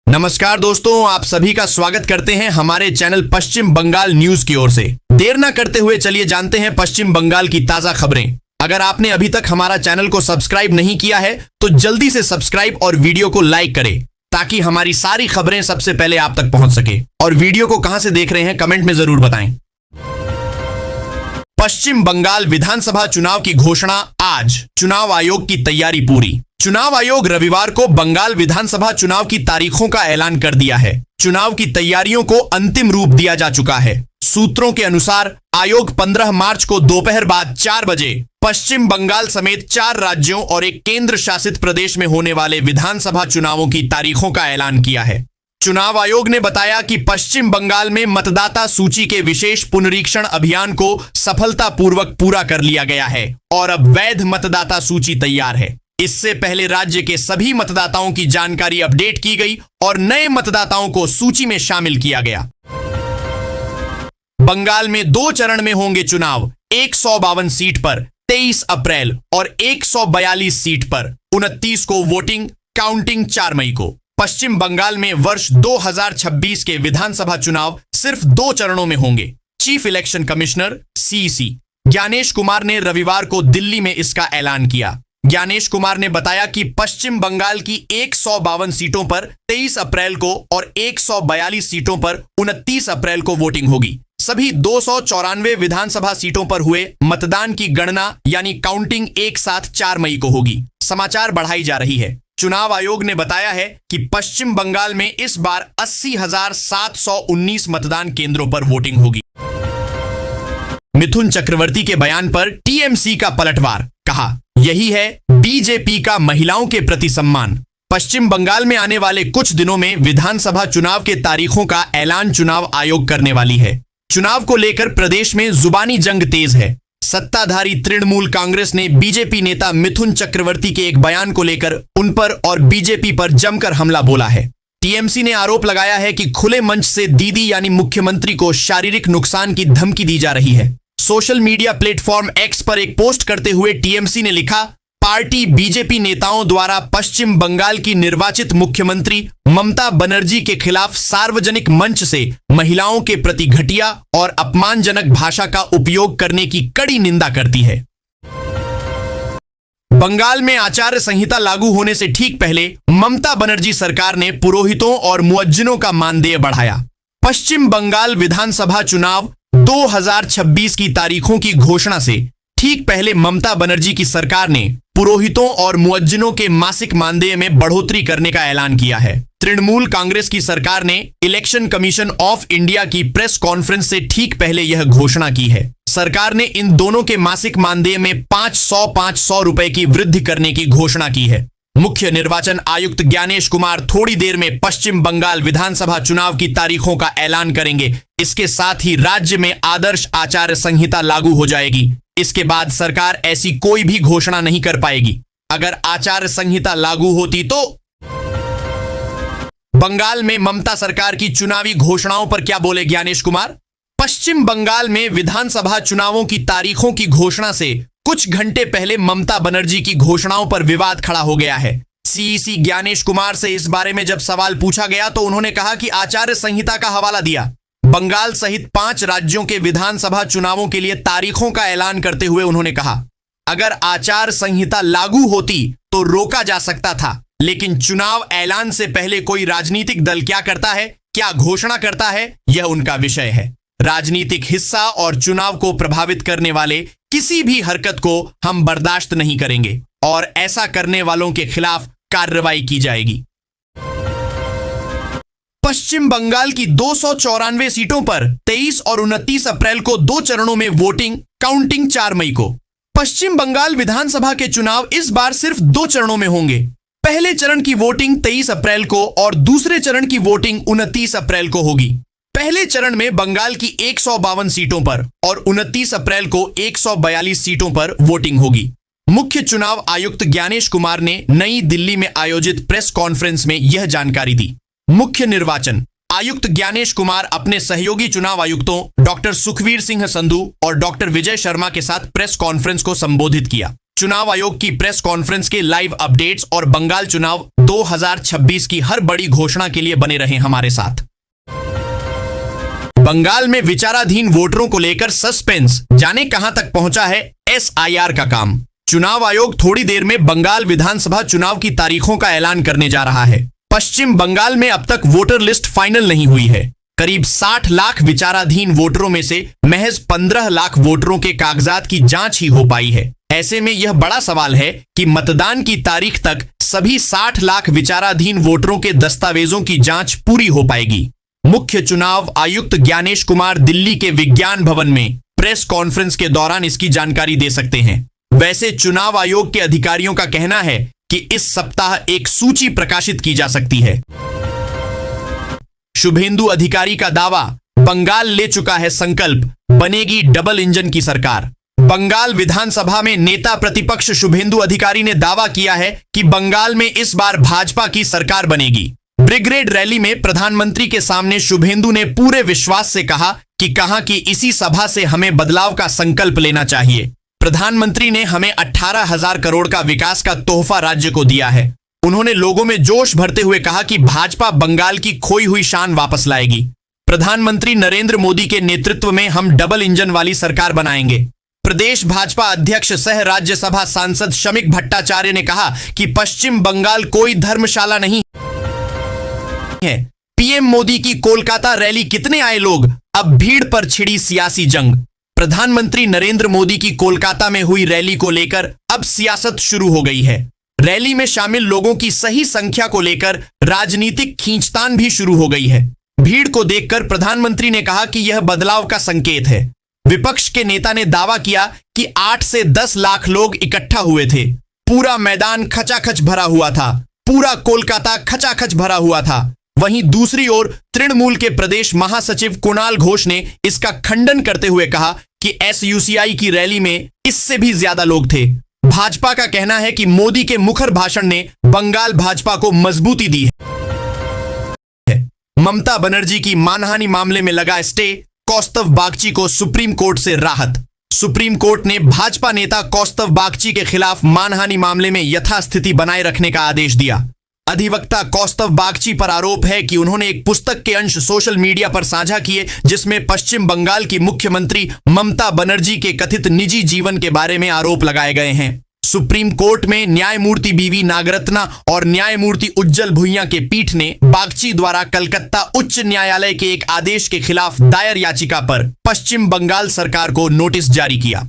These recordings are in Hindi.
नमस्कार दोस्तों, आप सभी का स्वागत करते हैं हमारे चैनल पश्चिम बंगाल न्यूज की ओर से। देर ना करते हुए चलिए जानते हैं पश्चिम बंगाल की ताजा खबरें। अगर आपने अभी तक हमारा चैनल को सब्सक्राइब नहीं किया है तो जल्दी से सब्सक्राइब और वीडियो को लाइक करें ताकि हमारी सारी खबरें सबसे पहले आप तक पहुंच सके। और वीडियो को कहां से देख रहे हैं कमेंट में जरूर बताएं। पश्चिम बंगाल विधानसभा चुनाव की घोषणा आज, चुनाव आयोग की तैयारी पूरी। चुनाव आयोग रविवार को बंगाल विधानसभा चुनाव की तारीखों का ऐलान कर दिया है। चुनाव की तैयारियों को अंतिम रूप दिया जा चुका है। सूत्रों के अनुसार आयोग 15 मार्च को दोपहर बाद 4 बजे पश्चिम बंगाल समेत 4 राज्यों और एक केंद्र शासित प्रदेश में होने वाले विधानसभा चुनावों की तारीखों का ऐलान किया है। चुनाव आयोग ने बताया कि पश्चिम बंगाल में मतदाता सूची के विशेष पुनरीक्षण अभियान को सफलतापूर्वक पूरा कर लिया गया है और अब वैध मतदाता सूची तैयार है। इससे पहले राज्य के सभी मतदाताओं की जानकारी अपडेट की गई और नए मतदाताओं को सूची में शामिल किया गया। बंगाल में 2 चरण में होंगे चुनाव। 152 सीट पर 23 अप्रैल और 142 सीट पर 29 को वोटिंग, काउंटिंग 4 मई को। पश्चिम बंगाल में वर्ष 2026 के विधानसभा चुनाव सिर्फ 2 चरणों में होंगे। Chief election commissioner CEC Gyanesh Kumar ने रविवार को दिल्ली में इसका ऐलान किया। ज्ञानेश कुमार ने बताया कि पश्चिम बंगाल की 152 सीटों पर 23 अप्रैल को और 142 सीटों पर 29 अप्रैल को वोटिंग होगी। सभी 294 विधानसभा सीटों पर हुए मतदान की गणना यानी काउंटिंग एक साथ 4 मई को होगी। समाचार बढ़ाई जा रही है। चुनाव आयोग ने बताया है कि पश्चिम बंगाल में इस बार 80,719 मतदान केंद्रों पर वोटिंग होगी। मिथुन चक्रवर्ती के बयान पर टीएमसी का पलटवार, कहा यही है बीजेपी का महिलाओं के प्रति सम्मान। पश्चिम बंगाल में आने वाले कुछ दिनों में विधानसभा चुनाव के तारीखों का ऐलान चुनाव आयोग करने वाली है। चुनाव को लेकर प्रदेश में जुबानी जंग तेज है। सत्ताधारी तृणमूल कांग्रेस ने बीजेपी नेता मिथुन चक्रवर्ती के एक बयान को लेकर उन पर और बीजेपी पर जमकर हमला बोला है। टीएमसी ने आरोप लगाया है कि खुले मंच से दीदी यानी मुख्यमंत्री को शारीरिक नुकसान की धमकी दी जा रही है। सोशल मीडिया प्लेटफॉर्म एक्स पर एक पोस्ट करते हुए टीएमसी ने लिखा, पार्टी बीजेपी नेताओं द्वारा पश्चिम बंगाल की निर्वाचित मुख्यमंत्री ममता बनर्जी के खिलाफ सार्वजनिक मंच से महिलाओं के प्रति घटिया और अपमानजनक भाषा का उपयोग करने की कड़ी निंदा करती है। बंगाल में आचार संहिता लागू होने से ठीक पहले ममता बनर्जी सरकार ने पुरोहितों और मुअज्जिनों का मानदेय बढ़ाया। पश्चिम बंगाल विधानसभा चुनाव 2026 की तारीखों की घोषणा से ठीक पहले ममता बनर्जी की सरकार ने पुरोहितों और मुअज्जिनों के मासिक मानदेय में बढ़ोतरी करने का ऐलान किया है। तृणमूल कांग्रेस की सरकार ने इलेक्शन कमीशन ऑफ इंडिया की प्रेस कॉन्फ्रेंस से ठीक पहले यह घोषणा की है। सरकार ने इन दोनों के मासिक मानदेय में 500 रुपए की वृद्धि करने की घोषणा की है। मुख्य निर्वाचन आयुक्त ज्ञानेश कुमार थोड़ी देर में पश्चिम बंगाल विधानसभा चुनाव की तारीखों का ऐलान करेंगे। इसके साथ ही राज्य में आदर्श आचार संहिता लागू हो जाएगी। इसके बाद सरकार ऐसी कोई भी घोषणा नहीं कर पाएगी। अगर आचार संहिता लागू होती तो बंगाल में ममता सरकार की चुनावी घोषणाओं पर क्या बोले ज्ञानेश कुमार? पश्चिम बंगाल में विधानसभा चुनावों की तारीखों की घोषणा से कुछ घंटे पहले ममता बनर्जी की घोषणाओं पर विवाद खड़ा हो गया है। सीईसी ज्ञानेश कुमार से इस बारे में जब सवाल पूछा गया तो उन्होंने कहा कि आचार संहिता का हवाला दिया। बंगाल सहित 5 राज्यों के विधानसभा चुनावों के लिए तारीखों का ऐलान करते हुए उन्होंने कहा, अगर आचार संहिता लागू होती तो रोका जा सकता था, लेकिन चुनाव ऐलान से पहले कोई राजनीतिक दल क्या करता है, क्या घोषणा करता है, यह उनका विषय है। राजनीतिक हिस्सा और चुनाव को प्रभावित करने वाले किसी भी हरकत को हम बर्दाश्त नहीं करेंगे और ऐसा करने वालों के खिलाफ कार्रवाई की जाएगी। पश्चिम बंगाल की 294 सीटों पर 23 और 29 अप्रैल को 2 चरणों में वोटिंग, काउंटिंग 4 मई को। पश्चिम बंगाल विधानसभा के चुनाव इस बार सिर्फ 2 चरणों में होंगे। पहले चरण की वोटिंग 23 अप्रैल को और दूसरे चरण की वोटिंग 29 अप्रैल को होगी। पहले चरण में बंगाल की 152 सीटों पर और 29 अप्रैल को 142 सीटों पर वोटिंग होगी। मुख्य चुनाव आयुक्त ज्ञानेश कुमार ने नई दिल्ली में आयोजित प्रेस कॉन्फ्रेंस में यह जानकारी दी। मुख्य निर्वाचन आयुक्त ज्ञानेश कुमार अपने सहयोगी चुनाव आयुक्तों डॉक्टर सुखवीर सिंह संधू और डॉक्टर विजय शर्मा के साथ प्रेस कॉन्फ्रेंस को संबोधित किया। चुनाव आयोग की प्रेस कॉन्फ्रेंस के लाइव अपडेट्स और बंगाल चुनाव 2026 की हर बड़ी घोषणा के लिए बने रहें हमारे साथ। बंगाल में विचाराधीन वोटरों को लेकर सस्पेंस, जाने कहां तक पहुंचा है SIR का काम। चुनाव आयोग थोड़ी देर में बंगाल विधानसभा चुनाव की तारीखों का ऐलान करने जा रहा है। पश्चिम बंगाल में अब तक वोटर लिस्ट फाइनल नहीं हुई है। करीब 60 लाख विचाराधीन वोटरों में से महज 15 लाख वोटरों के कागजात की जांच ही हो पाई है। ऐसे में यह बड़ा सवाल है कि मतदान की तारीख तक सभी 60 लाख विचाराधीन वोटरों के दस्तावेजों की जांच पूरी हो पाएगी। मुख्य चुनाव आयुक्त ज्ञानेश कुमार दिल्ली के विज्ञान भवन में प्रेस कॉन्फ्रेंस के दौरान इसकी जानकारी दे सकते हैं। वैसे चुनाव आयोग के अधिकारियों का कहना है कि इस सप्ताह एक सूची प्रकाशित की जा सकती है। शुभेंदु अधिकारी का दावा, बंगाल ले चुका है संकल्प, बनेगी डबल इंजन की सरकार। बंगाल विधानसभा में नेता प्रतिपक्ष शुभेंदु अधिकारी ने दावा किया है कि बंगाल में इस बार भाजपा की सरकार बनेगी। ब्रिगेड रैली में प्रधानमंत्री के सामने शुभेंदु ने पूरे विश्वास से कहा कि इसी सभा से हमें बदलाव का संकल्प लेना चाहिए। प्रधानमंत्री ने हमें 18,000 करोड़ का विकास का तोहफा राज्य को दिया है। उन्होंने लोगों में जोश भरते हुए कहा कि भाजपा बंगाल की खोई हुई शान वापस लाएगी। प्रधानमंत्री नरेंद्र मोदी के नेतृत्व में हम डबल इंजन वाली सरकार बनाएंगे। प्रदेश भाजपा अध्यक्ष सह राज्यसभा सांसद शमिक भट्टाचार्य ने कहा कि पश्चिम बंगाल कोई धर्मशाला नहीं है। पीएम मोदी की कोलकाता रैली कितने आए लोग, अब भीड़ पर छिड़ी सियासी जंग। प्रधानमंत्री नरेंद्र मोदी की कोलकाता में हुई रैली को लेकर अब सियासत शुरू हो गई है। रैली में शामिल लोगों की सही संख्या को लेकर राजनीतिक खींचतान भी शुरू हो गई है। भीड़ को देखकर प्रधानमंत्री ने कहा कि यह बदलाव का संकेत है। विपक्ष के नेता ने दावा किया कि 8 से 10 लाख लोग इकट्ठा हुए थे। पूरा मैदान खचाखच भरा हुआ था। पूरा कोलकाता खचाखच भरा हुआ था। वहीं दूसरी ओर तृणमूल के प्रदेश महासचिव कुणाल घोष ने इसका खंडन करते हुए कहा कि SUCI की रैली में इससे भी ज्यादा लोग थे। भाजपा का कहना है कि मोदी के मुखर भाषण ने बंगाल भाजपा को मजबूती दी है। ममता बनर्जी की मानहानि मामले में लगा स्टे, कौस्तव बागची को सुप्रीम कोर्ट से राहत। सुप्रीम कोर्ट ने भाजपा नेता कौस्तव बागची के खिलाफ मानहानि मामले में यथास्थिति बनाए रखने का आदेश दिया। अधिवक्ता कौस्तव बागची पर आरोप है कि उन्होंने एक पुस्तक के अंश सोशल मीडिया पर साझा किए जिसमें पश्चिम बंगाल की मुख्यमंत्री ममता बनर्जी के कथित निजी जीवन के बारे में आरोप लगाए गए हैं। सुप्रीम कोर्ट में न्यायमूर्ति BV नागरत्ना और न्यायमूर्ति उज्जल भुइयां के पीठ ने बागची द्वारा कलकत्ता उच्च न्यायालय के एक आदेश के खिलाफ दायर याचिका पर पश्चिम बंगाल सरकार को नोटिस जारी किया।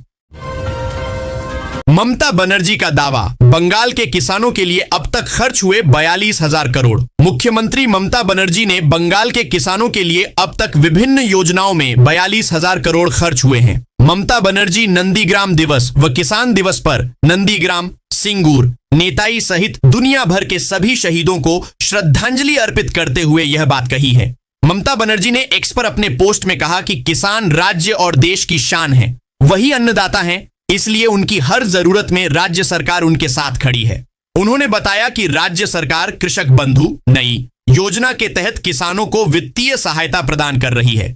ममता बनर्जी का दावा, बंगाल के किसानों के लिए अब तक खर्च हुए 42,000 करोड़। मुख्यमंत्री ममता बनर्जी ने बंगाल के किसानों के लिए अब तक विभिन्न योजनाओं में 42,000 करोड़ खर्च हुए हैं। ममता बनर्जी नंदीग्राम दिवस व किसान दिवस पर नंदीग्राम, सिंगूर, नेताई सहित दुनिया भर के सभी शहीदों को श्रद्धांजलि अर्पित करते हुए यह बात कही है। ममता बनर्जी ने एक्स पर अपने पोस्ट में कहा कि किसान राज्य और देश की शान है, वही अन्नदाता हैं, इसलिए उनकी हर जरूरत में राज्य सरकार उनके साथ खड़ी है। उन्होंने बताया कि राज्य सरकार कृषक बंधु नई योजना के तहत किसानों को वित्तीय सहायता प्रदान कर रही है।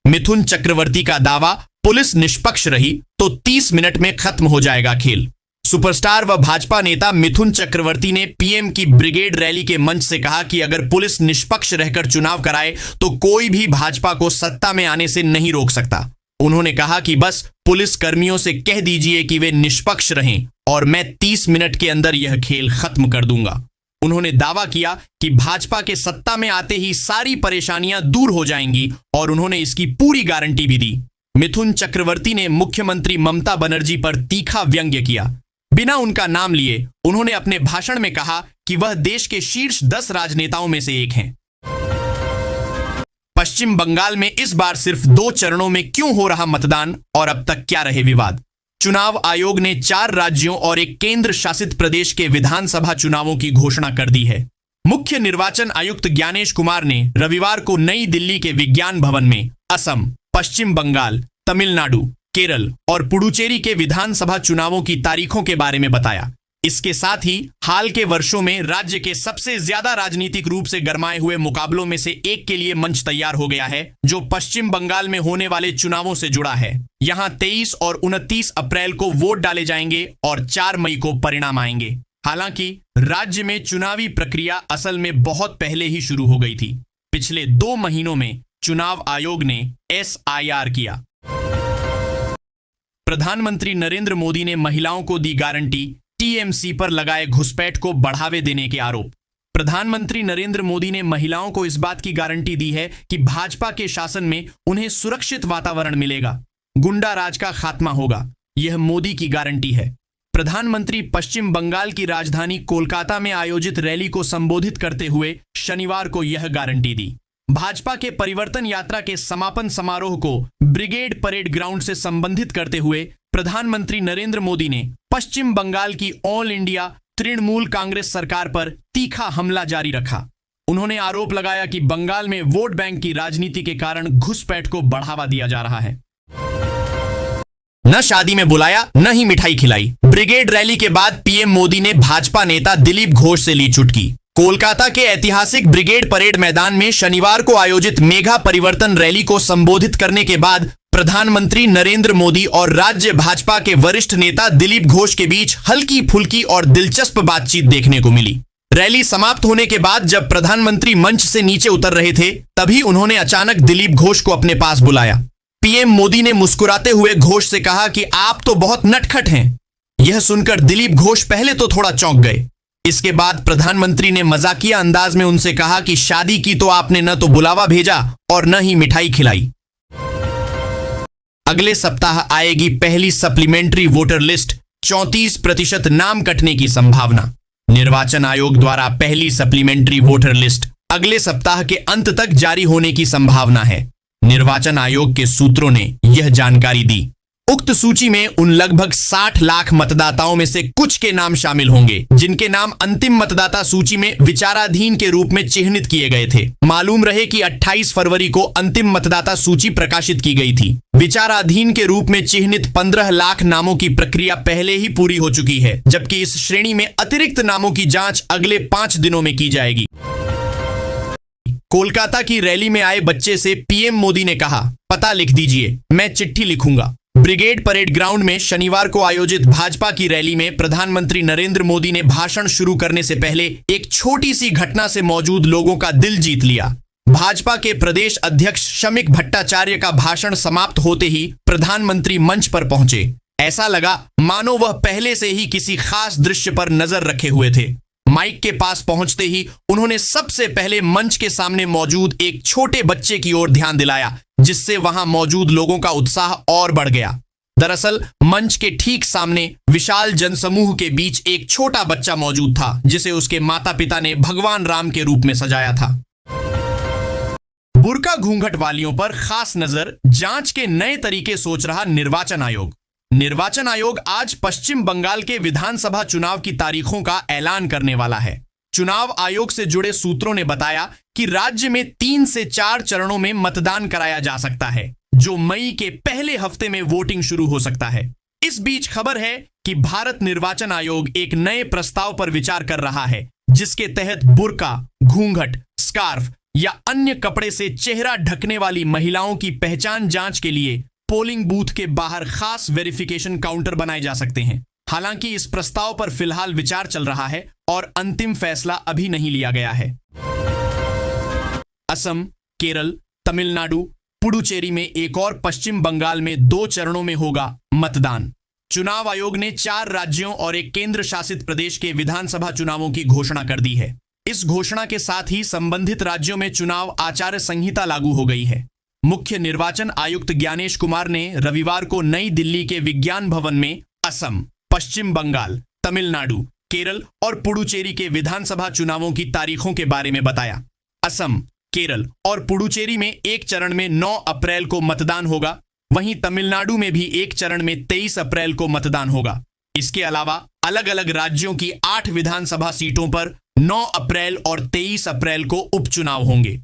मिथुन चक्रवर्ती का दावा, पुलिस निष्पक्ष रही तो 30 मिनट में खत्म हो जाएगा खेल। सुपरस्टार व भाजपा नेता मिथुन चक्रवर्ती ने पीएम की ब्रिगेड रैली के मंच से कहा कि अगर पुलिस निष्पक्ष रहकर चुनाव कराए तो कोई भी भाजपा को सत्ता में आने से नहीं रोक सकता। उन्होंने कहा कि बस पुलिस कर्मियों से कह दीजिए कि वे निष्पक्ष रहें और मैं 30 मिनट के अंदर यह खेल खत्म कर दूंगा। उन्होंने दावा किया कि भाजपा के सत्ता में आते ही सारी परेशानियां दूर हो जाएंगी और उन्होंने इसकी पूरी गारंटी भी दी। मिथुन चक्रवर्ती ने मुख्यमंत्री ममता बनर्जी पर तीखा व्यंग्य किया। बिना उनका नाम लिए उन्होंने अपने भाषण में कहा कि वह देश के शीर्ष 10 राजनेताओं में से एक हैं। पश्चिम बंगाल में इस बार सिर्फ 2 चरणों में क्यों हो रहा मतदान और अब तक क्या रहे विवाद। चुनाव आयोग ने 4 राज्यों और एक केंद्र शासित प्रदेश के विधानसभा चुनावों की घोषणा कर दी है। मुख्य निर्वाचन आयुक्त ज्ञानेश कुमार ने रविवार को नई दिल्ली के विज्ञान भवन में असम, पश्चिम बंगाल, तमिलनाडु, केरल और पुडुचेरी के विधानसभा चुनावों की तारीखों के बारे में बताया। इसके साथ ही हाल के वर्षों में राज्य के सबसे ज्यादा राजनीतिक रूप से गरमाए हुए मुकाबलों में से एक के लिए मंच तैयार हो गया है, जो पश्चिम बंगाल में होने वाले चुनावों से जुड़ा है। यहां 23 और 29 अप्रैल को वोट डाले जाएंगे और 4 मई को परिणाम आएंगे। हालांकि राज्य में चुनावी प्रक्रिया असल में बहुत पहले ही शुरू हो गई थी। पिछले 2 महीनों में चुनाव आयोग ने SIR किया। प्रधानमंत्री नरेंद्र मोदी ने महिलाओं को दी गारंटी, TMC पर लगाए घुसपैठ को बढ़ावे देने के आरोप। प्रधानमंत्री नरेंद्र मोदी ने महिलाओं को इस बात की गारंटी दी है कि भाजपा के शासन में उन्हें सुरक्षित वातावरण मिलेगा, गुंडा राज का खात्मा होगा। यह मोदी की गारंटी है। प्रधानमंत्री पश्चिम बंगाल की राजधानी कोलकाता में आयोजित रैली को संबोधित करते हुए शनिवार को यह गारंटी दी। भाजपा के परिवर्तन यात्रा के समापन समारोह को ब्रिगेड परेड ग्राउंड से संबंधित करते हुए प्रधानमंत्री नरेंद्र मोदी ने पश्चिम बंगाल की ऑल इंडिया तृणमूल कांग्रेस सरकार पर तीखा हमला जारी रखा। उन्होंने आरोप लगाया कि बंगाल में वोट बैंक की राजनीति के कारण घुसपैठ को बढ़ावा दिया जा रहा है। न शादी में बुलाया, न ही मिठाई खिलाई। ब्रिगेड रैली के बाद पीएम मोदी ने भाजपा नेता दिलीप घोष से ली चुटकी। कोलकाता के ऐतिहासिक ब्रिगेड परेड मैदान में शनिवार को आयोजित मेगा परिवर्तन रैली को संबोधित करने के बाद प्रधानमंत्री नरेंद्र मोदी और राज्य भाजपा के वरिष्ठ नेता दिलीप घोष के बीच हल्की फुल्की और दिलचस्प बातचीत देखने को मिली। रैली समाप्त होने के बाद जब प्रधानमंत्री मंच से नीचे उतर रहे थे, तभी उन्होंने अचानक दिलीप घोष को अपने पास बुलाया। पीएम मोदी ने मुस्कुराते हुए घोष से कहा कि आप तो बहुत नटखट हैं। यह सुनकर दिलीप घोष पहले तो थोड़ा चौंक गए। इसके बाद प्रधानमंत्री ने मजाकिया अंदाज में उनसे कहा कि शादी की तो आपने न तो बुलावा भेजा और न ही मिठाई खिलाई। अगले सप्ताह आएगी पहली सप्लीमेंट्री वोटर लिस्ट, 34% नाम कटने की संभावना। निर्वाचन आयोग द्वारा पहली सप्लीमेंट्री वोटर लिस्ट अगले सप्ताह के अंत तक जारी होने की संभावना है। निर्वाचन आयोग के सूत्रों ने यह जानकारी दी। उक्त सूची में उन लगभग 60 लाख मतदाताओं में से कुछ के नाम शामिल होंगे जिनके नाम अंतिम मतदाता सूची में विचाराधीन के रूप में चिह्नित किए गए थे। मालूम रहे कि 28 फरवरी को अंतिम मतदाता सूची प्रकाशित की गई थी। विचाराधीन के रूप में चिह्नित 15 लाख नामों की प्रक्रिया पहले ही पूरी हो चुकी है, जबकि इस श्रेणी में अतिरिक्त नामों की जांच अगले 5 दिनों में की जाएगी। कोलकाता की रैली में आए बच्चे से पीएम मोदी ने कहा, पता लिख दीजिए, मैं चिट्ठी लिखूंगा। ब्रिगेड परेड ग्राउंड में शनिवार को आयोजित भाजपा की रैली में प्रधानमंत्री नरेंद्र मोदी ने भाषण शुरू करने से पहले एक छोटी सी घटना से मौजूद लोगों का दिल जीत लिया। भाजपा के प्रदेश अध्यक्ष शमीक भट्टाचार्य का भाषण समाप्त होते ही प्रधानमंत्री मंच पर पहुंचे। ऐसा लगा मानो वह पहले से ही किसी खास दृश्य पर नजर रखे हुए थे। माइक के पास पहुंचते ही उन्होंने सबसे पहले मंच के सामने मौजूद एक छोटे बच्चे की ओर ध्यान दिलाया, जिससे वहां मौजूद लोगों का उत्साह और बढ़ गया। दरअसल मंच के ठीक सामने विशाल जनसमूह के बीच एक छोटा बच्चा मौजूद था, जिसे उसके माता पिता ने भगवान राम के रूप में सजाया था। बुर्का घूंघट वालियों पर खास नजर, जांच के नए तरीके सोच रहा निर्वाचन आयोग। निर्वाचन आयोग आज पश्चिम बंगाल के विधानसभा चुनाव की तारीखों का ऐलान करने वाला है। चुनाव आयोग से जुड़े सूत्रों ने बताया कि राज्य में 3 से 4 चरणों में मतदान कराया जा सकता है, जो मई के पहले हफ्ते में वोटिंग शुरू हो सकता है। इस बीच खबर है कि भारत निर्वाचन आयोग एक नए प्रस्ताव पर विचार कर रहा है, जिसके तहत बुर्का, घूंघट, स्कार्फ या अन्य कपड़े से चेहरा ढकने वाली महिलाओं की पहचान जांच के लिए पोलिंग बूथ के बाहर खास वेरिफिकेशन काउंटर बनाए जा सकते हैं। हालांकि इस प्रस्ताव पर फिलहाल विचार चल रहा है और अंतिम फैसला अभी नहीं लिया गया है। असम, केरल, तमिलनाडु, पुडुचेरी में एक और पश्चिम बंगाल में 2 चरणों में होगा मतदान। चुनाव आयोग ने 4 राज्यों और एक केंद्र शासित प्रदेश के विधानसभा चुनावों की घोषणा कर दी है। इस घोषणा के साथ ही संबंधित राज्यों में चुनाव आचार संहिता लागू हो गई है। मुख्य निर्वाचन आयुक्त ज्ञानेश कुमार ने रविवार को नई दिल्ली के विज्ञान भवन में असम, पश्चिम बंगाल, तमिलनाडु, केरल और पुडुचेरी के विधानसभा चुनावों की तारीखों के बारे में बताया। असम, केरल और पुडुचेरी में एक चरण में 9 अप्रैल को मतदान होगा, वहीं तमिलनाडु में भी एक चरण में 23 अप्रैल को मतदान होगा। इसके अलावा अलग अलग राज्यों की 8 विधानसभा सीटों पर 9 अप्रैल और 23 अप्रैल को उपचुनाव होंगे।